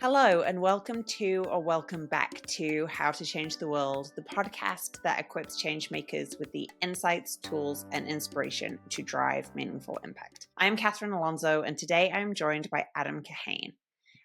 Hello, and welcome back to How to Change the World, the podcast that equips change makers with the insights, tools, and inspiration to drive meaningful impact. I'm Catherine Alonzo, and today I'm joined by Adam Kahane.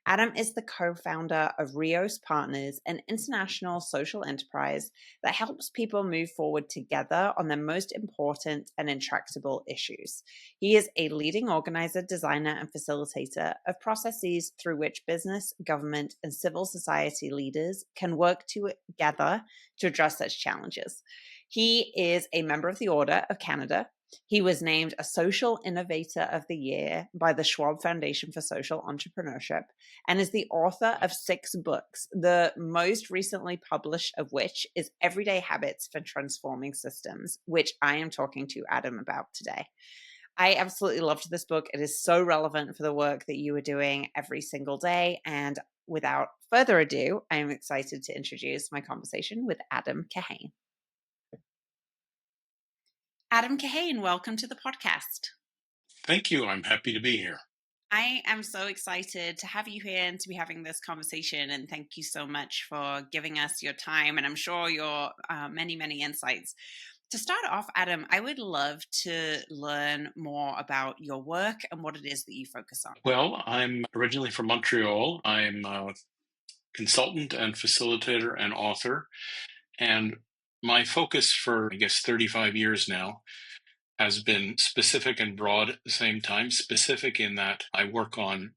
Adam is the co-founder of Rios Partners, an international social enterprise that helps people move forward together on their most important and intractable issues. He is a leading organizer, designer, and facilitator of processes through which business, government, and civil society leaders can work together to address such challenges. He is a member of the Order of Canada. He was named a Social Innovator of the Year by the Schwab Foundation for Social Entrepreneurship and is the author of 6 books, the most recently published of which is Everyday Habits for Transforming Systems, which I am talking to Adam about today. I absolutely loved this book. It is so relevant for the work that you are doing every single day. And without further ado, I am excited to introduce my conversation with Adam Kahane. Adam Kahane, welcome to the podcast. Thank you. I'm happy to be here. I am so excited to have you here and to be having this conversation. And thank you so much for giving us your time and I'm sure your many, many insights. To start off, Adam, I would love to learn more about your work and what it is that you focus on. Well, I'm originally from Montreal. I'm a consultant and facilitator and author. And my focus for, 35 years now has been specific and broad at the same time. Specific in that I work on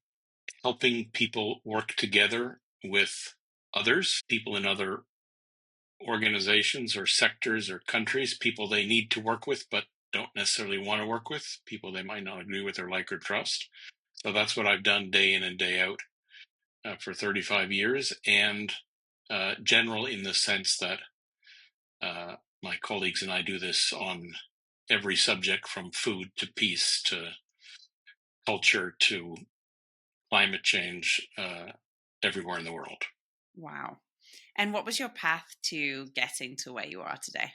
helping people work together with others, people in other organizations or sectors or countries, people they need to work with but don't necessarily want to work with, people they might not agree with or like or trust. So that's what I've done day in and day out for 35 years, and general in the sense that my colleagues and I do this on every subject from food to peace to culture to climate change everywhere in the world. Wow. And what was your path to getting to where you are today?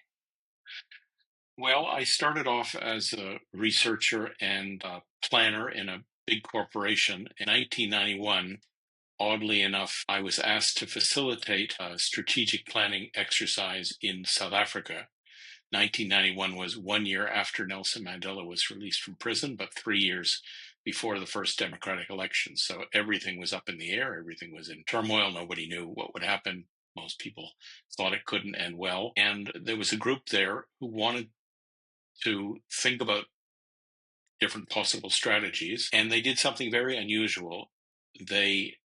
Well, I started off as a researcher and a planner in a big corporation. In 1991, oddly enough, I was asked to facilitate a strategic planning exercise in South Africa. 1991 was 1 year after Nelson Mandela was released from prison, but 3 years before the first democratic election. So everything was up in the air. Everything was in turmoil. Nobody knew what would happen. Most people thought it couldn't end well. And there was a group there who wanted to think about different possible strategies. And they did something very unusual. They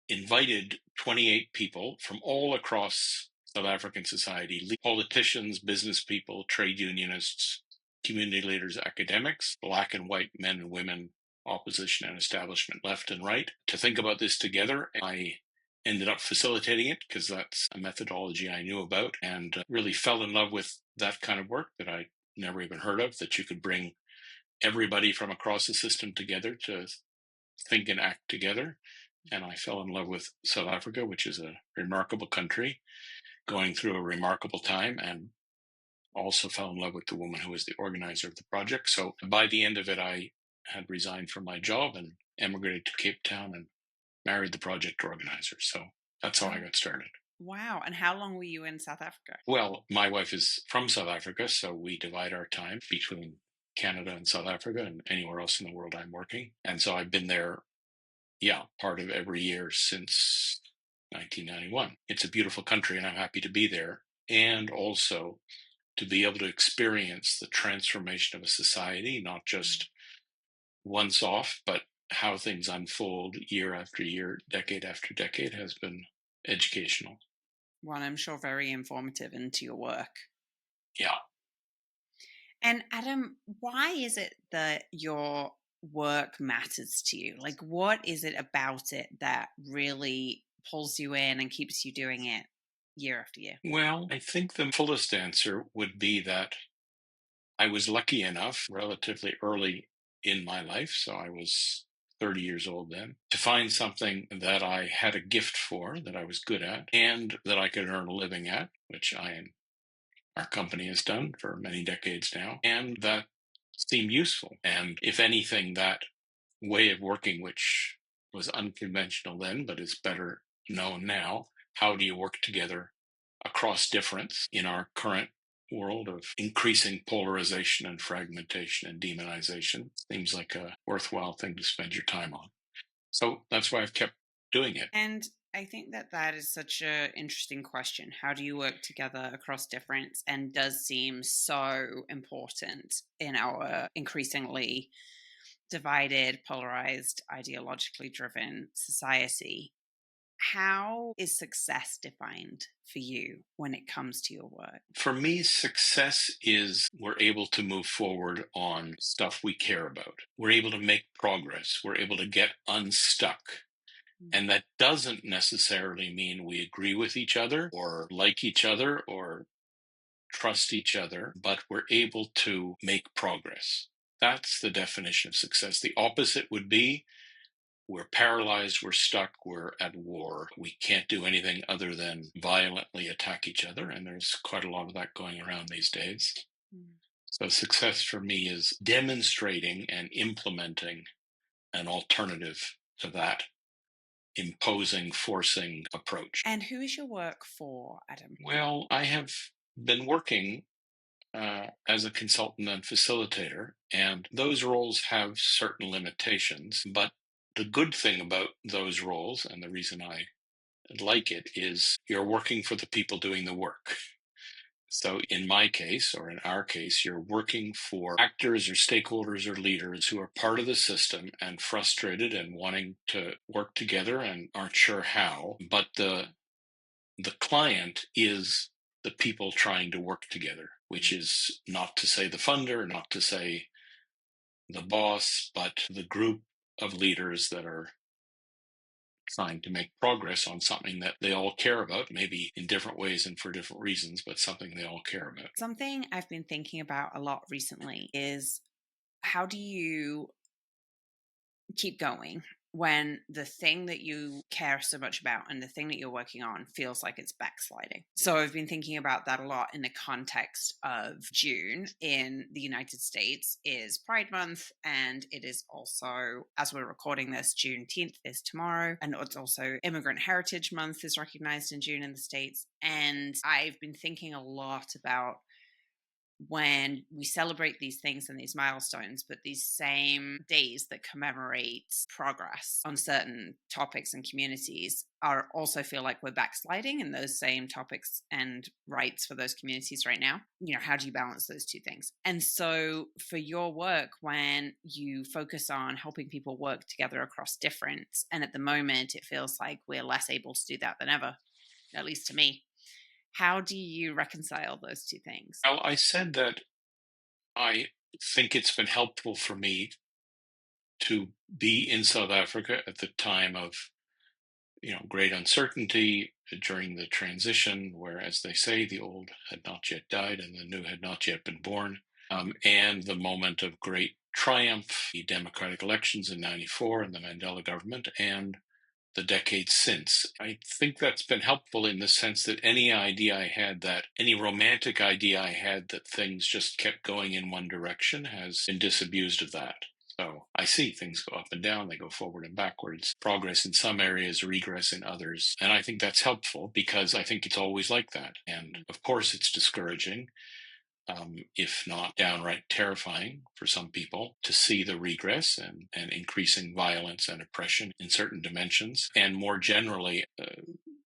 invited 28 people from all across South African society, politicians, business people, trade unionists, community leaders, academics, black and white men and women, opposition and establishment, left and right, to think about this together. I ended up facilitating it because that's a methodology I knew about and really fell in love with that kind of work that I never even heard of, that you could bring everybody from across the system together to think and act together. And I fell in love with South Africa, which is a remarkable country going through a remarkable time, and also fell in love with the woman who was the organizer of the project. So by the end of it, I had resigned from my job and emigrated to Cape Town and married the project organizer. So that's how I got started. Wow. And how long were you in South Africa? Well, my wife is from South Africa, so we divide our time between Canada and South Africa and anywhere else in the world I'm working. And so I've been there, part of every year since 1991. It's a beautiful country and I'm happy to be there. And also to be able to experience the transformation of a society, not just once off, but how things unfold year after year, decade after decade, has been educational. Well, I'm sure very informative into your work. Yeah. And Adam, why is it that your work matters to you? Like, what is it about it that really pulls you in and keeps you doing it year after year? Well, I think the fullest answer would be that I was lucky enough relatively early in my life, so I was 30 years old then, to find something that I had a gift for, that I was good at, and that I could earn a living at, which our company has done for many decades now, and that seemed useful. And if anything, that way of working, which was unconventional then, but is better known now. How do you work together across difference in our current world of increasing polarization and fragmentation and demonization? Seems like a worthwhile thing to spend your time on. So that's why I've kept doing it. And I think that that is such a interesting question. How do you work together across difference? And does seem so important in our increasingly divided, polarized, ideologically driven society. How is success defined for you when it comes to your work? For me, success is we're able to move forward on stuff we care about. We're able to make progress. We're able to get unstuck. And that doesn't necessarily mean we agree with each other or like each other or trust each other, but we're able to make progress. That's the definition of success. The opposite would be we're paralyzed, we're stuck, we're at war. We can't do anything other than violently attack each other. And there's quite a lot of that going around these days. Mm. So success for me is demonstrating and implementing an alternative to that imposing, forcing approach. And who is your work for, Adam? Well, I have been working as a consultant and facilitator, and those roles have certain limitations. But the good thing about those roles, and the reason I like it, is you're working for the people doing the work. So in my case, or in our case, you're working for actors or stakeholders or leaders who are part of the system and frustrated and wanting to work together and aren't sure how. But the client is the people trying to work together, which is not to say the funder, not to say the boss, but the group of leaders that are trying to make progress on something that they all care about, maybe in different ways and for different reasons, but something they all care about. Something I've been thinking about a lot recently is how do you keep going when the thing that you care so much about and the thing that you're working on feels like it's backsliding. So I've been thinking about that a lot in the context of June in the United States is Pride Month, and it is also, as we're recording this, Juneteenth is tomorrow, and it's also Immigrant Heritage Month is recognized in June in the States. And I've been thinking a lot about when we celebrate these things and these milestones, but these same days that commemorate progress on certain topics and communities are also feel like we're backsliding in those same topics and rights for those communities right now. You know, how do you balance those two things? And so for your work, when you focus on helping people work together across difference, and at the moment it feels like we're less able to do that than ever, at least to me, how do you reconcile those two things? Well, I said that I think it's been helpful for me to be in South Africa at the time of great uncertainty during the transition, where, as they say, the old had not yet died and the new had not yet been born, and the moment of great triumph, the democratic elections in '94 and the Mandela government, and the decades since. I think that's been helpful in the sense that any romantic idea I had that things just kept going in one direction has been disabused of that. So I see things go up and down, they go forward and backwards, progress in some areas, regress in others. And I think that's helpful because I think it's always like that. And of course, it's discouraging, if not downright terrifying for some people, to see the regress and increasing violence and oppression in certain dimensions. And more generally,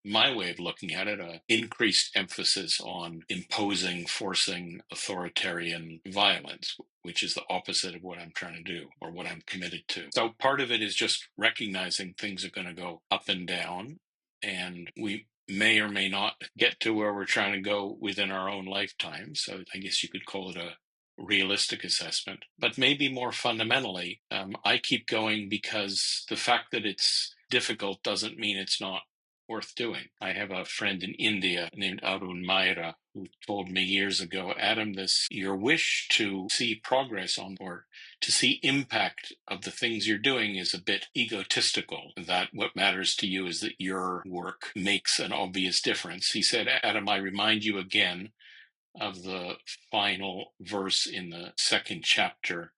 my way of looking at it, increased emphasis on imposing, forcing authoritarian violence, which is the opposite of what I'm trying to do or what I'm committed to. So part of it is just recognizing things are going to go up and down, and we may or may not get to where we're trying to go within our own lifetime. So I guess you could call it a realistic assessment. But maybe more fundamentally, I keep going because the fact that it's difficult doesn't mean it's not worth doing. I have a friend in India named Arun Maira who told me years ago, Adam, your wish to see progress on, or to see impact of the things you're doing is a bit egotistical, that what matters to you is that your work makes an obvious difference. He said, Adam, I remind you again of the final verse in the second chapter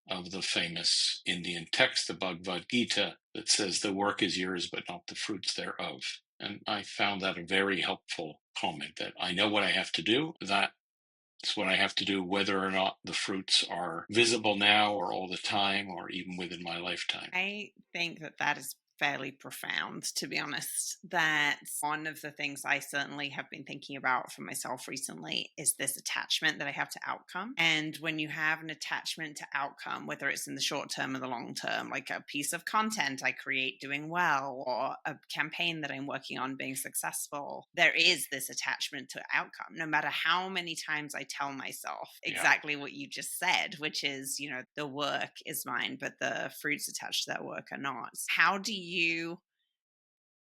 of the famous Indian text, the Bhagavad Gita, that says the work is yours, but not the fruits thereof. And I found that a very helpful comment, that I know what I have to do. That's what I have to do, whether or not the fruits are visible now or all the time or even within my lifetime. I think that is fairly profound, to be honest. That's one of the things I certainly have been thinking about for myself recently, is this attachment that I have to outcome. And when you have an attachment to outcome, whether it's in the short term or the long term, like a piece of content I create doing well, or a campaign that I'm working on being successful, there is this attachment to outcome, no matter how many times I tell myself exactly what you just said, which is, the work is mine, but the fruits attached to that work are not. How do you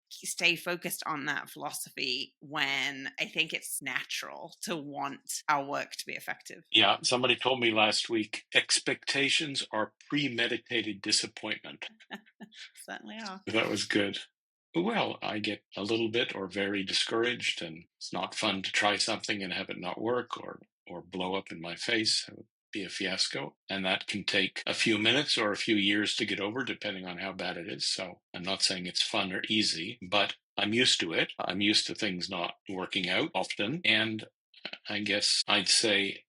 stay focused on that philosophy when I think it's natural to want our work to be effective? Yeah, somebody told me last week, expectations are premeditated disappointment. Certainly are. That was good. Well, I get a little bit or very discouraged, and it's not fun to try something and have it not work or blow up in my face. It would be a fiasco. And that can take a few minutes or a few years to get over, depending on how bad it is. So I'm not saying it's fun or easy, but I'm used to it. I'm used to things not working out often. And I guess I'd say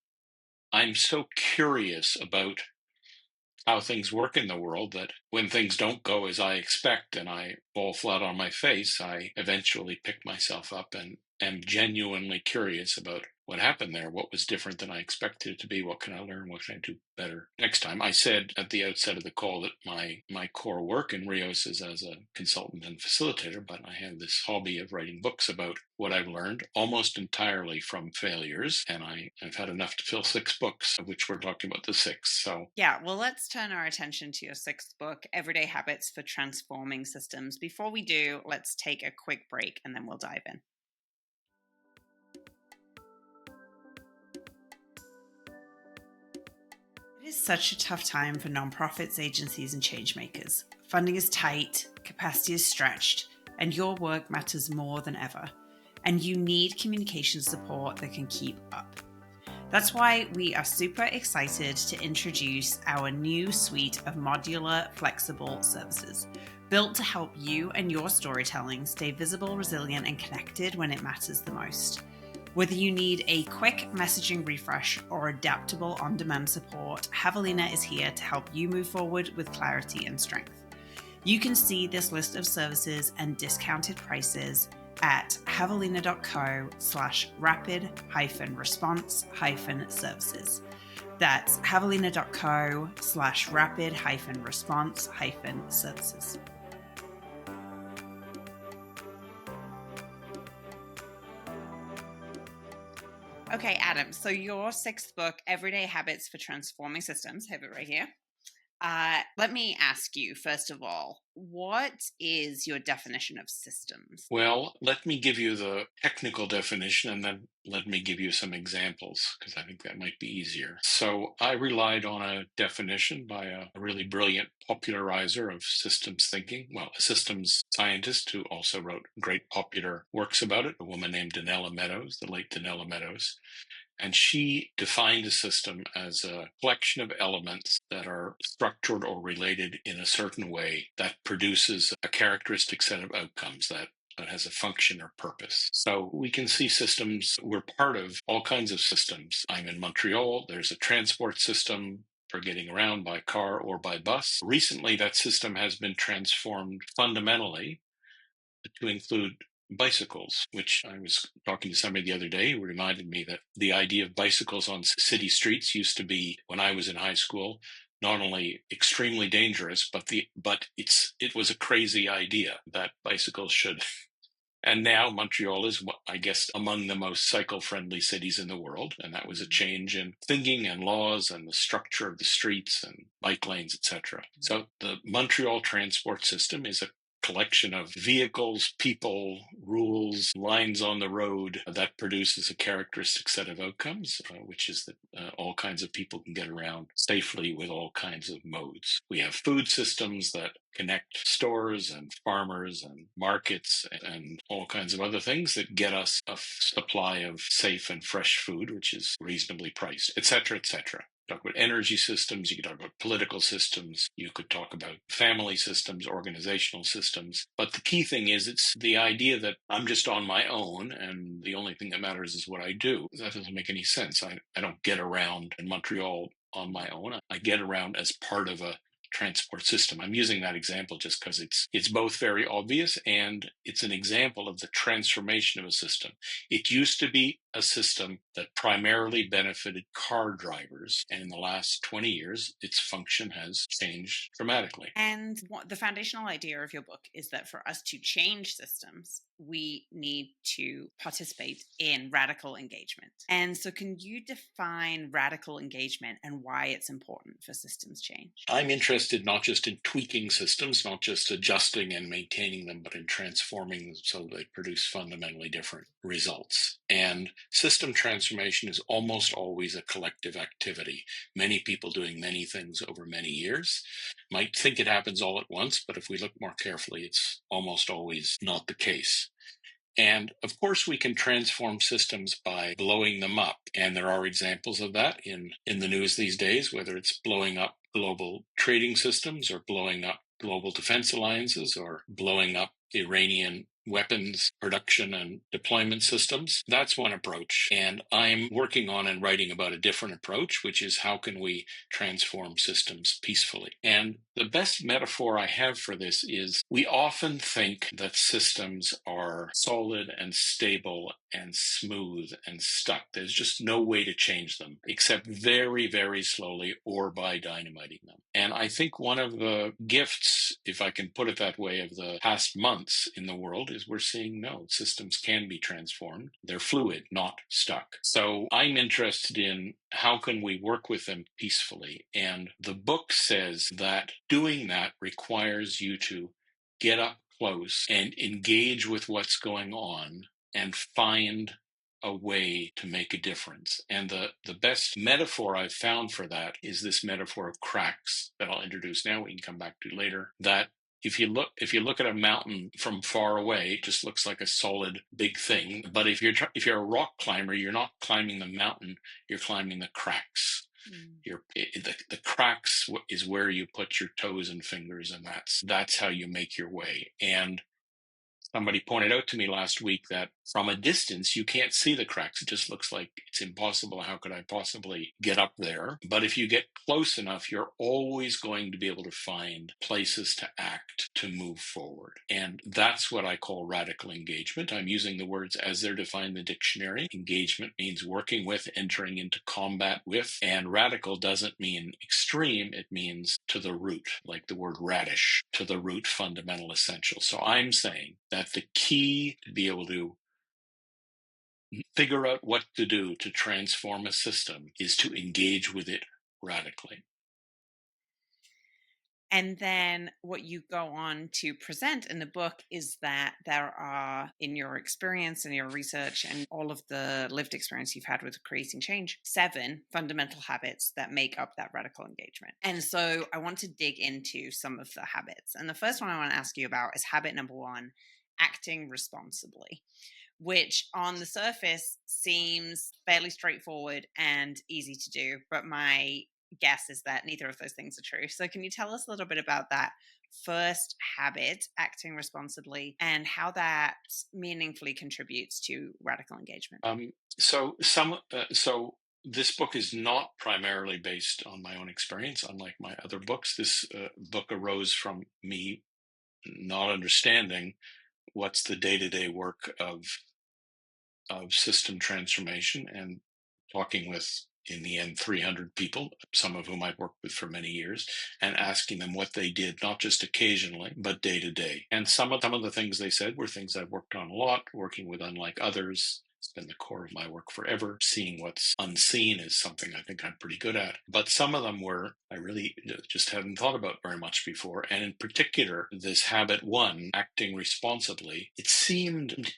I'm so curious about how things work in the world that when things don't go as I expect and I fall flat on my face, I eventually pick myself up and am genuinely curious about what happened there, what was different than I expected it to be, what can I learn, what can I do better next time. I said at the outset of the call that my core work in Rios is as a consultant and facilitator, but I have this hobby of writing books about what I've learned almost entirely from failures, and I've had enough to fill 6 books, of which we're talking about the 6th. So yeah, well, let's turn our attention to your 6th book, Everyday Habits for Transforming Systems. Before we do, let's take a quick break and then we'll dive in. It is such a tough time for nonprofits, agencies, and changemakers. Funding is tight, capacity is stretched, and your work matters more than ever. And you need communication support that can keep up. That's why we are super excited to introduce our new suite of modular, flexible services, built to help you and your storytelling stay visible, resilient, and connected when it matters the most. Whether you need a quick messaging refresh or adaptable on-demand support, Javelina is here to help you move forward with clarity and strength. You can see this list of services and discounted prices at javelina.co/rapid-response-services. That's javelina.co/rapid-response-services. Okay, Adam, so your 6th book, Everyday Habits for Transforming Systems, I have it right here. Let me ask you, first of all, what is your definition of systems? well, let me give you the technical definition and then let me give you some examples because I think that might be easier. So I relied on a definition by a really brilliant popularizer of systems thinking, well, a systems scientist who also wrote great popular works about it, a woman named Donella Meadows, the late Donella Meadows. And she defined a system as a collection of elements that are structured or related in a certain way that produces a characteristic set of outcomes that has a function or purpose. So we can see systems, we're part of all kinds of systems. I'm in Montreal, there's a transport system for getting around by car or by bus. Recently, that system has been transformed fundamentally to include bicycles, which I was talking to somebody the other day who reminded me that the idea of bicycles on city streets used to be, when I was in high school, not only extremely dangerous, but it was a crazy idea that bicycles should. And now Montreal is, I guess, among the most cycle-friendly cities in the world. And that was a change in thinking and laws and the structure of the streets and bike lanes, etc. So the Montreal transport system is a collection of vehicles, people, rules, lines on the road that produces a characteristic set of outcomes, which is that all kinds of people can get around safely with all kinds of modes. We have food systems that connect stores and farmers and markets and all kinds of other things that get us a supply of safe and fresh food, which is reasonably priced, et cetera, et cetera. talk about energy systems, you could talk about political systems, you could talk about family systems, organizational systems. But the key thing is it's the idea that I'm just on my own and the only thing that matters is what I do. That doesn't make any sense. I don't get around in Montreal on my own. I get around as part of a transport system. I'm using that example just because it's both very obvious and it's an example of the transformation of a system. It used to be a system that primarily benefited car drivers, and in the last 20 years, its function has changed dramatically. And what the foundational idea of your book is that for us to change systems, we need to participate in radical engagement. And so, can you define radical engagement and why it's important for systems change? I'm interested not just in tweaking systems, not just adjusting and maintaining them, but in transforming them so they produce fundamentally different results. And system transformation is almost always a collective activity. Many people doing many things over many years might think it happens all at once, but if we look more carefully, it's almost always not the case. And of course, we can transform systems by blowing them up. And there are examples of that in the news these days, whether it's blowing up global trading systems or blowing up global defense alliances or blowing up Iranian weapons production and deployment systems. That's one approach. And I'm working on and writing about a different approach, which is how can we transform systems peacefully? And the best metaphor I have for this is we often think that systems are solid and stable and smooth and stuck. There's just no way to change them except very, very slowly or by dynamiting them. And I think one of the gifts, if I can put it that way, of the past months in the world is we're seeing no, systems can be transformed. They're fluid, not stuck. So I'm interested in how can we work with them peacefully. And the book says that doing that requires you to get up close and engage with what's going on and find a way to make a difference. And the best metaphor I've found for that is this metaphor of cracks that I'll introduce now, we can come back to later, that if you look at a mountain from far away, it just looks like a solid big thing. But if you're a rock climber, you're not climbing the mountain, you're climbing the cracks. The cracks is where you put your toes and fingers, and that's how you make your way. And somebody pointed out to me last week that from a distance, you can't see the cracks. It just looks like it's impossible. How could I possibly get up there? But if you get close enough, you're always going to be able to find places to act, to move forward. And that's what I call radical engagement. I'm using the words as they're defined in the dictionary. Engagement means working with, entering into combat with, and radical doesn't mean extreme. It means to the root, like the word radish, to the root, fundamental, essential. So I'm saying that the key to be able to figure out what to do to transform a system is to engage with it radically. And then what you go on to present in the book is that there are, in your experience and your research and all of the lived experience you've had with creating change, 7 fundamental habits that make up that radical engagement. And so I want to dig into some of the habits. And the first one I want to ask you about is habit number 1, acting responsibly, which on the surface seems fairly straightforward and easy to do. But my guess is that neither of those things are true. So can you tell us a little bit about that first habit, acting responsibly, and how that meaningfully contributes to radical engagement? So this book is not primarily based on my own experience, unlike my other books. This book arose from me not understanding what's the day-to-day work of system transformation and talking with, in the end, 300 people, some of whom I've worked with for many years, and asking them what they did, not just occasionally, but day to day. And some of the things they said were things I've worked on a lot, working with unlike others. It's been the core of my work forever. Seeing what's unseen is something I think I'm pretty good at. But some of them were I really just hadn't thought about very much before. And in particular, this habit 1, acting responsibly, it seemed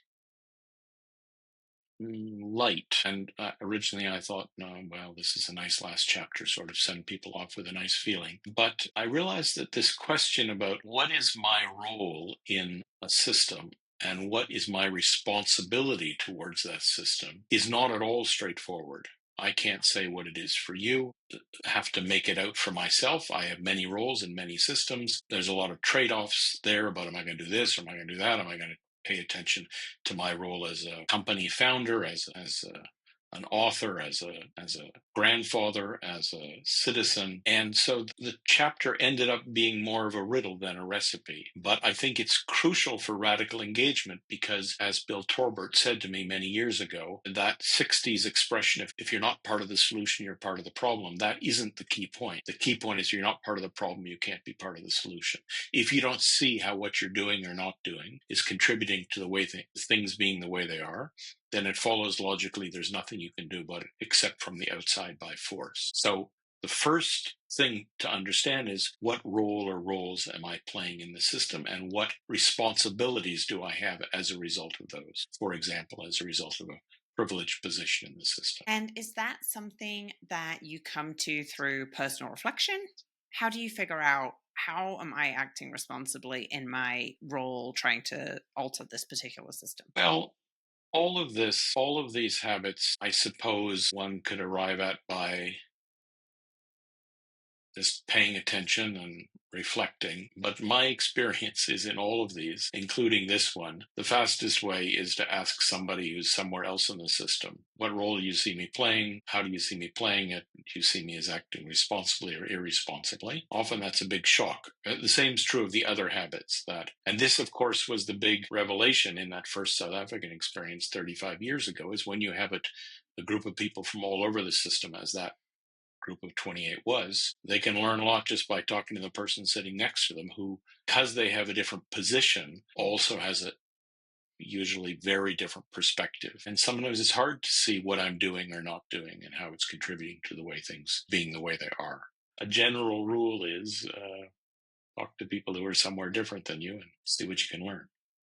light. And originally I thought, no, well, this is a nice last chapter, sort of send people off with a nice feeling. But I realized that this question about what is my role in a system and what is my responsibility towards that system is not at all straightforward. I can't say what it is for you. I have to make it out for myself. I have many roles in many systems. There's a lot of trade-offs there about, am I going to do this or am I going to do that? Am I going to pay attention to my role as a company founder, an author, as a grandfather, as a citizen? And so the chapter ended up being more of a riddle than a recipe. But I think it's crucial for radical engagement because, as Bill Torbert said to me many years ago, that 60s expression, if you're not part of the solution, you're part of the problem, that isn't the key point. The key point is, you're not part of the problem, you can't be part of the solution. If you don't see how what you're doing or not doing is contributing to the way things being the way they are, then it follows logically there's nothing you can do about it except from the outside by force. So the first thing to understand is, what role or roles am I playing in the system, and what responsibilities do I have as a result of those? For example, as a result of a privileged position in the system. And is that something that you come to through personal reflection? How do you figure out, how am I acting responsibly in my role trying to alter this particular system? Well, all of these habits, I suppose one could arrive at by just paying attention and reflecting. But my experience is, in all of these, including this one, the fastest way is to ask somebody who's somewhere else in the system, what role do you see me playing? How do you see me playing it? Do you see me as acting responsibly or irresponsibly? Often that's a big shock. The same is true of the other habits and this, of course, was the big revelation in that first South African experience 35 years ago, is when you have a group of people from all over the system, as that group of 28 was, they can learn a lot just by talking to the person sitting next to them, who, because they have a different position, also has a usually very different perspective. And sometimes it's hard to see what I'm doing or not doing and how it's contributing to the way things being the way they are. A general rule is, talk to people who are somewhere different than you and see what you can learn.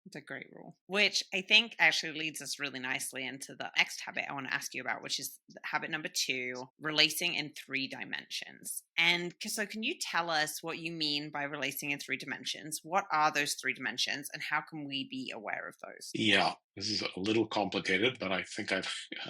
It's a great rule, which I think actually leads us really nicely into the next habit I want to ask you about, which is habit number 2, relating in 3 dimensions. And so, can you tell us what you mean by relating in 3 dimensions? What are those 3 dimensions, and how can we be aware of those? Yeah, this is a little complicated, but I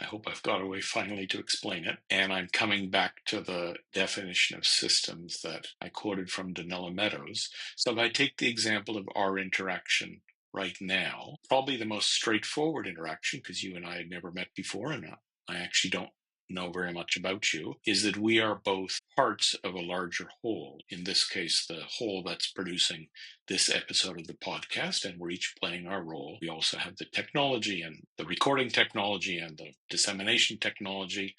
hope I've got a way finally to explain it. And I'm coming back to the definition of systems that I quoted from Donella Meadows. So if I take the example of our interaction right now, probably the most straightforward interaction, because you and I had never met before, and I actually don't know very much about you, is that we are both parts of a larger whole. In this case, the whole that's producing this episode of the podcast, and we're each playing our role. We also have the technology and the recording technology and the dissemination technology,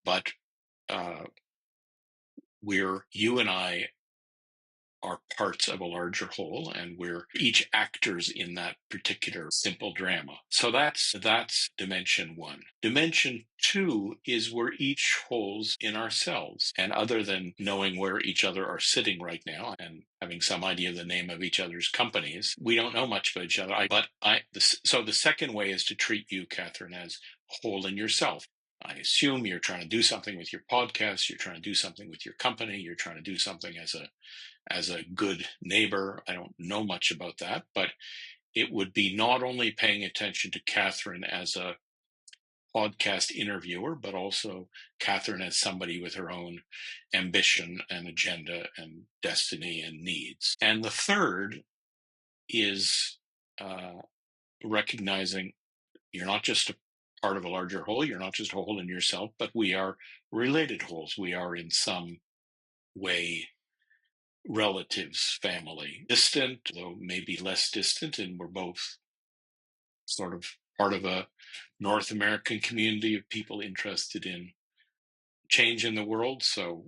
but you and I are parts of a larger whole, and we're each actors in that particular simple drama. So that's dimension 1. Dimension 2 is we're each wholes in ourselves. And other than knowing where each other are sitting right now and having some idea of the name of each other's companies, we don't know much about each other. So the second way is to treat you, Catherine, as whole in yourself. I assume you're trying to do something with your podcast, you're trying to do something with your company, you're trying to do something as a good neighbor. I don't know much about that, but it would be not only paying attention to Catherine as a podcast interviewer, but also Catherine as somebody with her own ambition and agenda and destiny and needs. And the third is recognizing you're not just a part of a larger whole, you're not just a whole in yourself, but we are related wholes. We are in some way relatives, family, distant, though maybe less distant, and we're both sort of part of a North American community of people interested in change in the world. So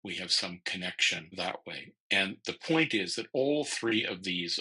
we have some connection that way. And the point is that all three of these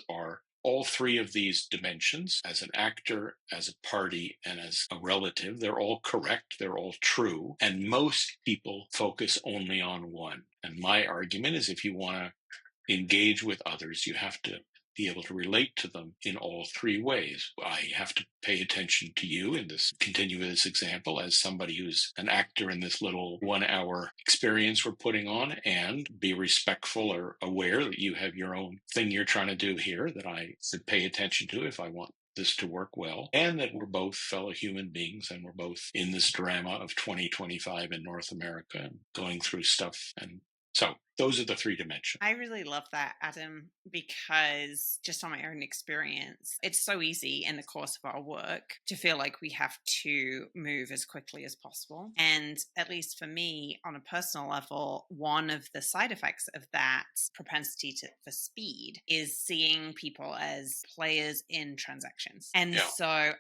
dimensions, as an actor, as a party, and as a relative, they're all correct, they're all true. And most people focus only on one. And my argument is, if you want to engage with others, you have to be able to relate to them in all 3 ways. I have to pay attention to you continue with this example, as somebody who's an actor in this little 1-hour experience we're putting on, and be respectful or aware that you have your own thing you're trying to do here that I should pay attention to if I want this to work well, and that we're both fellow human beings and we're both in this drama of 2025 in North America and going through stuff. And so those are the three dimensions. I really love that, Adam, because just on my own experience, it's so easy in the course of our work to feel like we have to move as quickly as possible. And at least for me, on a personal level, one of the side effects of that propensity for speed is seeing people as players in transactions. And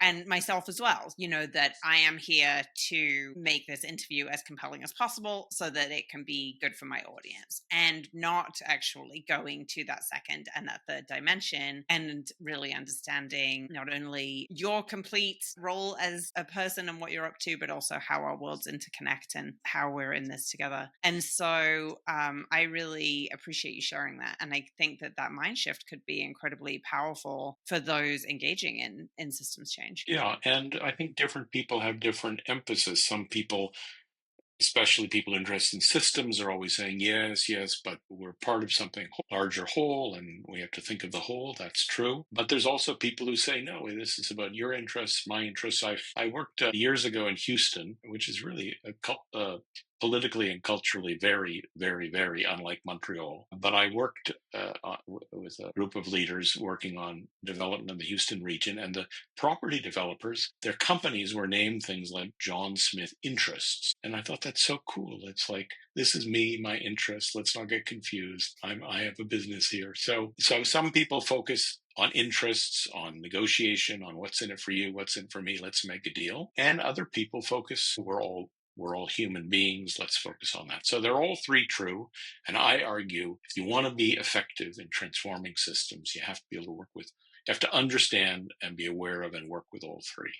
and myself as well, that I am here to make this interview as compelling as possible so that it can be good for my audience, and not actually going to that second and that third dimension and really understanding not only your complete role as a person and what you're up to, but also how our worlds interconnect and how we're in this together. And so I really appreciate you sharing that. And I think that mind shift could be incredibly powerful for those engaging in systems change. Yeah. And I think different people have different emphasis. Some people, especially people interested in systems, are always saying, yes, yes, but we're part of something larger whole and we have to think of the whole. That's true. But there's also people who say, no, this is about your interests, my interests. I worked years ago in Houston, which is really politically and culturally very, very, very unlike Montreal. But I worked with a group of leaders working on development in the Houston region, and the property developers, their companies were named things like John Smith Interests. And I thought that's so cool. It's like, this is me, my interest. Let's not get confused. I have a business here. So some people focus on interests, on negotiation, on what's in it for you, what's in it for me, let's make a deal. And other people focus, we're all human beings, let's focus on that. So they're all three true. And I argue, if you want to be effective in transforming systems, you have to be able to you have to understand and be aware of and work with all three.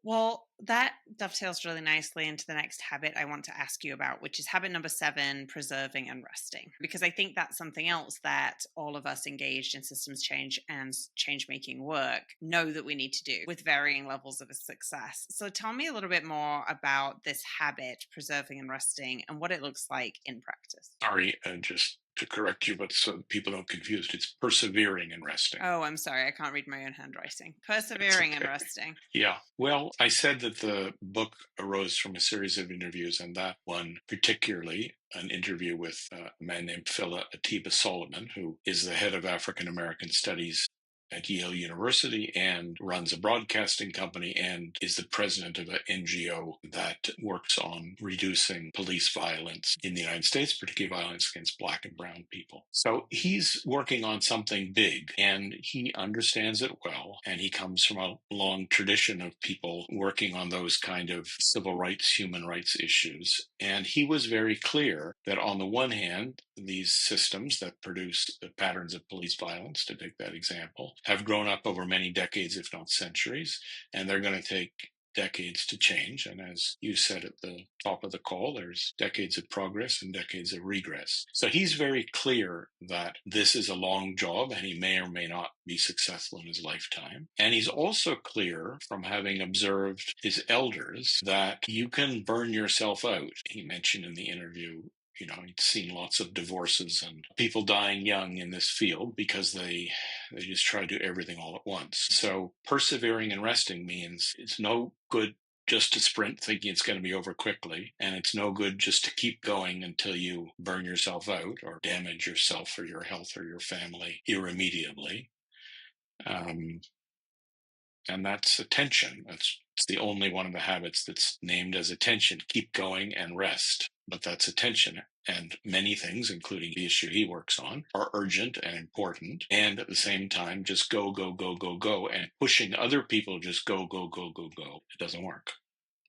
Well, that dovetails really nicely into the next habit I want to ask you about, which is habit number 7, preserving and resting. Because I think that's something else that all of us engaged in systems change and change making work know that we need to do with varying levels of success. So tell me a little bit more about this habit, preserving and resting, and what it looks like in practice. Sorry, just to correct you, but so people don't confuse, it's persevering and resting. Oh, I'm sorry. I can't read my own handwriting. Persevering and resting. Yeah. Well, I said that the book arose from a series of interviews, and that one particularly, an interview with a man named Phila Atiba Solomon, who is the head of African American Studies at Yale University and runs a broadcasting company and is the president of an NGO that works on reducing police violence in the United States, particularly violence against Black and brown people. So he's working on something big and he understands it well. And he comes from a long tradition of people working on those kind of civil rights, human rights issues. And he was very clear that on the one hand, these systems that produce the patterns of police violence, to take that example, have grown up over many decades, if not centuries, and they're going to take decades to change. And as you said at the top of the call, there's decades of progress and decades of regress. So he's very clear that this is a long job and he may or may not be successful in his lifetime. And he's also clear from having observed his elders that you can burn yourself out. He mentioned in the interview, he'd seen lots of divorces and people dying young in this field because they just try to do everything all at once. So persevering and resting means it's no good just to sprint thinking it's going to be over quickly. And it's no good just to keep going until you burn yourself out or damage yourself or your health or your family irremediably. And that's attention. It's the only one of the habits that's named as attention. Keep going and rest. But that's attention. And many things, including the issue he works on, are urgent and important. And at the same time, just go, go, go, go, go. And pushing other people just go, go, go, go, go. It doesn't work.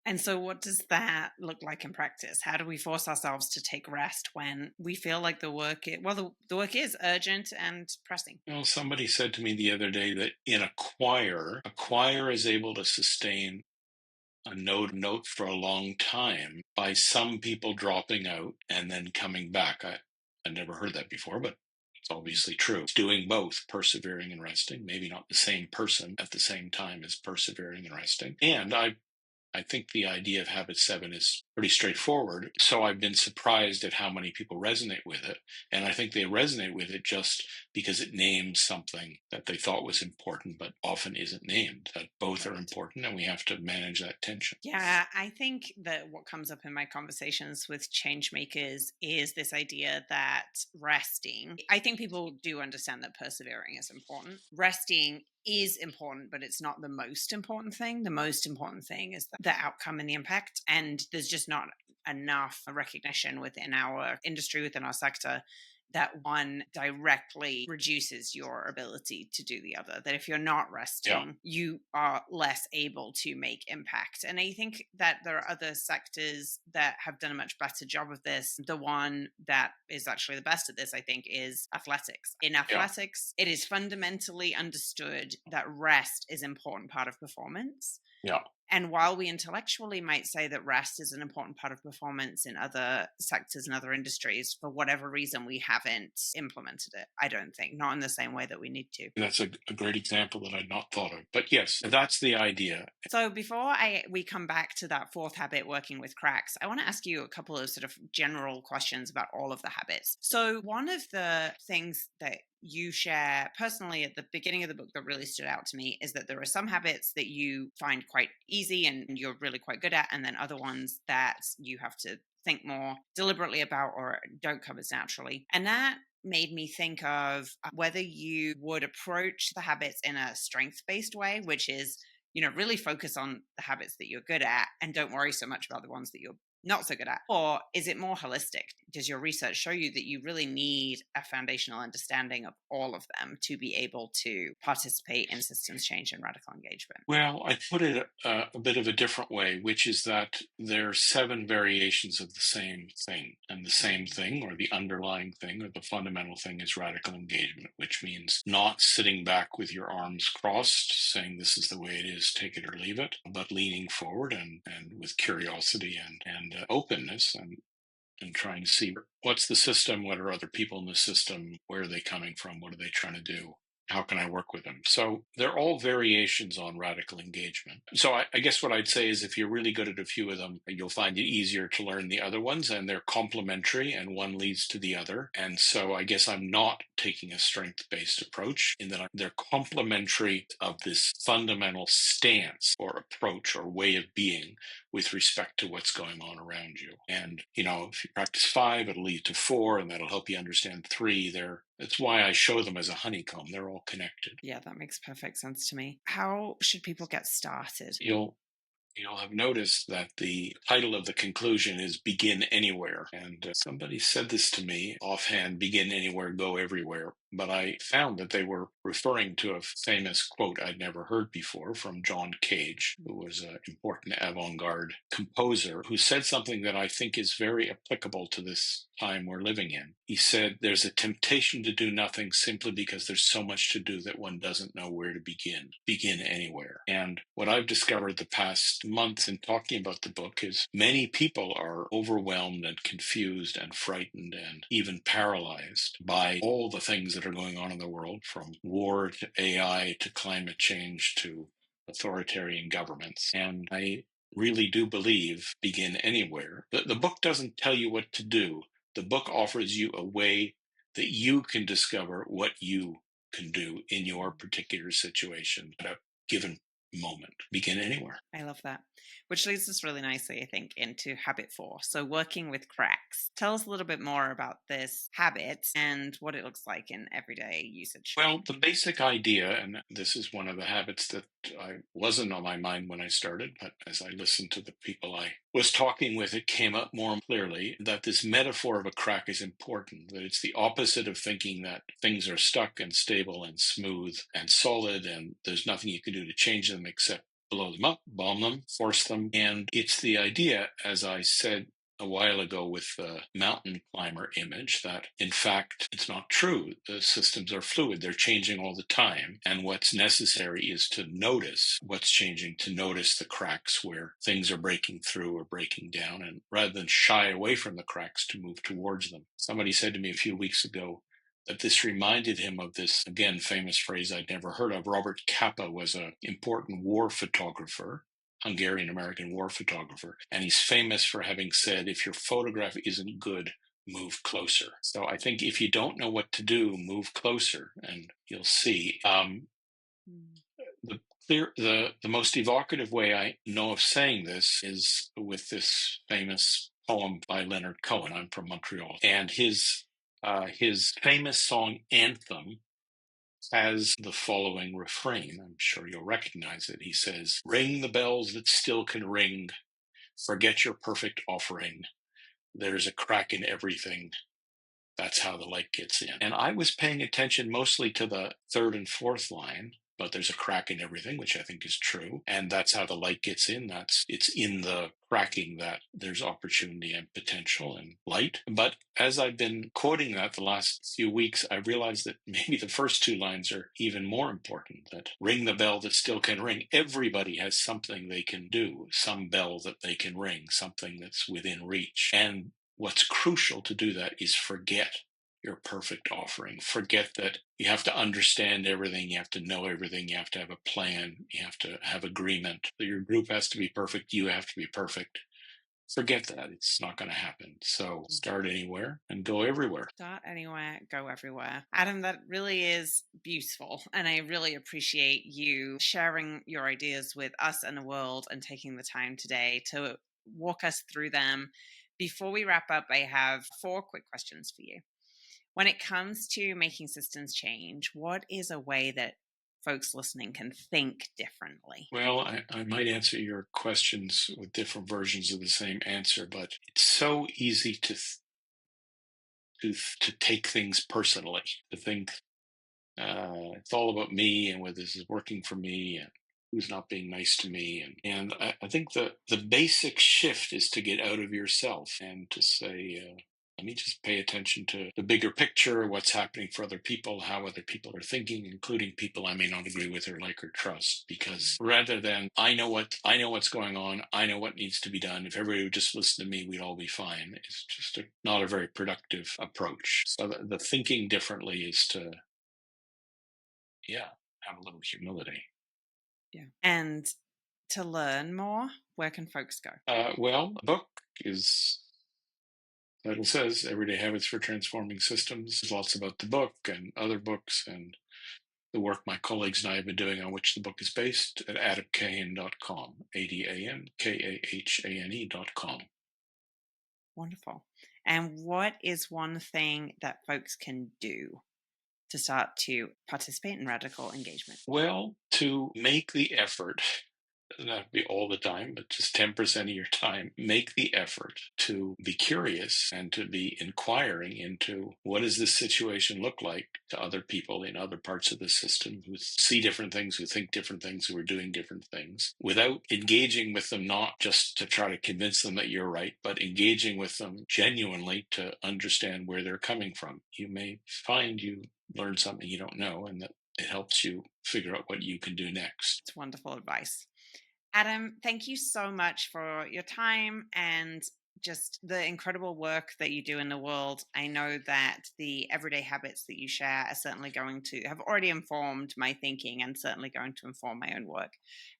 And so what does that look like in practice? How do we force ourselves to take rest when we feel like the work is urgent and pressing? Somebody said to me the other day that in a choir is able to sustain a note for a long time by some people dropping out and then coming back. I never heard that before, but it's obviously true. It's doing both, persevering and resting, maybe not the same person at the same time as persevering and resting. And I think the idea of habit 7 is pretty straightforward. So I've been surprised at how many people resonate with it. And I think they resonate with it just because it names something that they thought was important, but often isn't named. That both are Right. important, and we have to manage that tension. Yeah, I think that what comes up in my conversations with change makers is this idea that resting, I think people do understand that persevering is important. Resting is important, but it's not the most important thing. The most important thing is the outcome and the impact. And there's just not enough recognition within our industry, within our sector, that one directly reduces your ability to do the other. That if you're not Yeah, resting, you are less able to make impact. And I think that there are other sectors that have done a much better job of this. The one that is actually the best at this, I think, is athletics. In yeah, athletics, it is fundamentally understood that rest is an important part of performance. yeah. And while we intellectually might say that rest is an important part of performance in other sectors and other industries, for whatever reason, we haven't implemented it. I don't think, not in the same way that we need to. That's a great example that I'd not thought of. But yes, that's the idea. So before we come back to that fourth habit, working with cracks, I want to ask you a couple of sort of general questions about all of the habits. So one of the things that you share personally at the beginning of the book that really stood out to me is that there are some habits that you find quite easy and you're really quite good at, and then other ones that you have to think more deliberately about or don't come as naturally. And that made me think of whether you would approach the habits in a strength based way, which is, really focus on the habits that you're good at and don't worry so much about the ones that you're not so good at? Or is it more holistic? Does your research show you that you really need a foundational understanding of all of them to be able to participate in systems change and radical engagement? Well, I put it a bit of a different way, which is that there are seven variations of the same thing. And the same Mm. thing, or the underlying thing, or the fundamental thing, is radical engagement, which means not sitting back with your arms crossed, saying this is the way it is, take it or leave it, but leaning forward and with curiosity and openness and trying to see what's the system, what are other people in the system, where are they coming from, what are they trying to do, how can I work with them. So they're all variations on radical engagement. So I guess what I'd say is if you're really good at a few of them, you'll find it easier to learn the other ones, and they're complementary and one leads to the other. And so I guess I'm not taking a strength-based approach in that they're complementary of this fundamental stance or approach or way of being with respect to what's going on around you. And, if you practice five, it'll lead to four, and that'll help you understand three. That's why I show them as a honeycomb. They're all connected. Yeah, that makes perfect sense to me. How should people get started? You'll have noticed that the title of the conclusion is Begin Anywhere. And somebody said this to me offhand, begin anywhere, go everywhere. But I found that they were referring to a famous quote I'd never heard before from John Cage, who was an important avant-garde composer, who said something that I think is very applicable to this time we're living in. He said, there's a temptation to do nothing simply because there's so much to do that one doesn't know where to begin. Begin anywhere. And what I've discovered the past month in talking about the book is many people are overwhelmed and confused and frightened and even paralyzed by all the things that are going on in the world, from war to AI to climate change to authoritarian governments. And I really do believe begin anywhere. The book doesn't tell you what to do. The book offers you a way that you can discover what you can do in your particular situation at a given moment. Begin anywhere. I love that. Which leads us really nicely, I think, into habit four. So, working with cracks. Tell us a little bit more about this habit and what it looks like in everyday usage. Well, the basic idea, and this is one of the habits that I wasn't on my mind when I started, but as I listened to the people I was talking with, it came up more clearly that this metaphor of a crack is important, that it's the opposite of thinking that things are stuck and stable and smooth and solid, and there's nothing you can do to change them except blow them up, bomb them, force them. And it's the idea, as I said a while ago with the mountain climber image, that in fact it's not true. The systems are fluid, they're changing all the time. And what's necessary is to notice what's changing, to notice the cracks where things are breaking through or breaking down, and rather than shy away from the cracks, to move towards them. Somebody said to me a few weeks ago that this reminded him of this, again, famous phrase I'd never heard of. Robert Capa was an important war photographer Hungarian-American war photographer. And he's famous for having said, if your photograph isn't good, move closer. So I think if you don't know what to do, move closer and you'll see. Mm. The most evocative way I know of saying this is with this famous poem by Leonard Cohen. I'm from Montreal, and his famous song Anthem has the following refrain. I'm sure you'll recognize it. He says, "Ring the bells that still can ring. Forget your perfect offering. There's a crack in everything. That's how the light gets in." And I was paying attention mostly to the third and fourth line, but there's a crack in everything, which I think is true. And that's how the light gets in. It's in the cracking that there's opportunity and potential and light. But as I've been quoting that the last few weeks, I realized that maybe the first two lines are even more important. That ring the bell that still can ring. Everybody has something they can do, some bell that they can ring, something that's within reach. And what's crucial to do that is forget your perfect offering. Forget that you have to understand everything, you have to know everything, you have to have a plan, you have to have agreement. Your group has to be perfect, you have to be perfect. Forget that. It's not going to happen. So start anywhere and go everywhere. Start anywhere, go everywhere. Adam, that really is beautiful. And I really appreciate you sharing your ideas with us and the world and taking the time today to walk us through them. Before we wrap up, I have 4 quick questions for you. When it comes to making systems change, what is a way that folks listening can think differently? Well, I might answer your questions with different versions of the same answer, but it's so easy to take things personally, to think it's all about me and whether this is working for me and who's not being nice to me. And I think the basic shift is to get out of yourself and to say, let me just pay attention to the bigger picture, what's happening for other people, how other people are thinking, including people I may not agree with or like or trust. Because rather than I know what's going on, I know what needs to be done. If everybody would just listen to me, we'd all be fine. It's just not a very productive approach. So the thinking differently is to have a little humility. Yeah. And to learn more, where can folks go? Well, the book is, title says, Everyday Habits for Transforming Systems. There's lots about the book and other books and the work my colleagues and I have been doing on which the book is based at adamkahane.com, ADAMKAHANE.com. Wonderful. And what is one thing that folks can do to start to participate in radical engagement? Well, to make the effort, doesn't have to be all the time, but just 10% of your time, make the effort to be curious and to be inquiring into what does this situation look like to other people in other parts of the system who see different things, who think different things, who are doing different things, without engaging with them, not just to try to convince them that you're right, but engaging with them genuinely to understand where they're coming from. You may find you learn something you don't know and that it helps you figure out what you can do next. It's wonderful advice. Adam, thank you so much for your time and just the incredible work that you do in the world. I know that the everyday habits that you share are certainly going to have already informed my thinking and certainly going to inform my own work.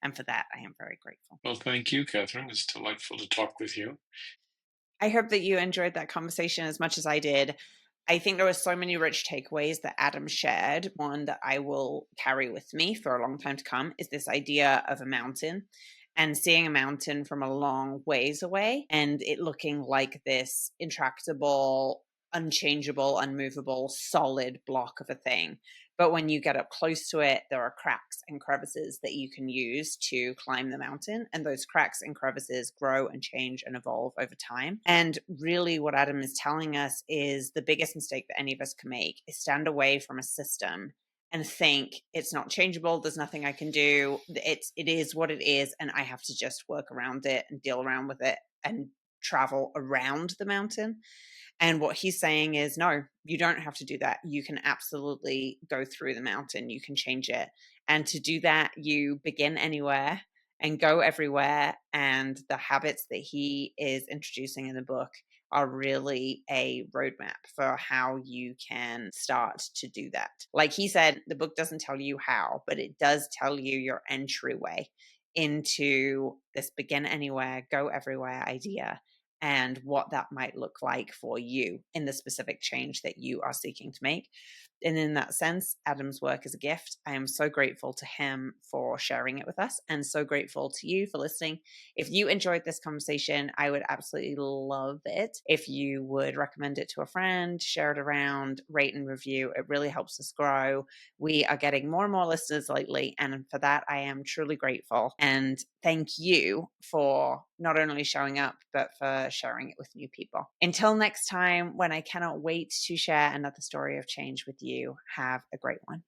And for that, I am very grateful. Well, thank you, Catherine. It was delightful to talk with you. I hope that you enjoyed that conversation as much as I did. I think there were so many rich takeaways that Adam shared. One that I will carry with me for a long time to come is this idea of a mountain and seeing a mountain from a long ways away and it looking like this intractable, unchangeable, unmovable, solid block of a thing. But when you get up close to it, there are cracks and crevices that you can use to climb the mountain. And those cracks and crevices grow and change and evolve over time. And really, what Adam is telling us is the biggest mistake that any of us can make is stand away from a system and think it's not changeable. There's nothing I can do. It is what it is. And I have to just work around it and deal around with it and travel around the mountain. And what he's saying is, no, you don't have to do that. You can absolutely go through the mountain. You can change it. And to do that, you begin anywhere and go everywhere. And the habits that he is introducing in the book are really a roadmap for how you can start to do that. Like he said, the book doesn't tell you how, but it does tell you your entryway. into this begin anywhere, go everywhere idea, and what that might look like for you in the specific change that you are seeking to make. And in that sense, Adam's work is a gift. I am so grateful to him for sharing it with us, and so grateful to you for listening. If you enjoyed this conversation, I would absolutely love it if you would recommend it to a friend, share it around, rate and review. It really helps us grow. We are getting more and more listeners lately, and for that, I am truly grateful. And thank you for not only showing up, but for sharing it with new people. Until next time, when I cannot wait to share another story of change with you, have a great one.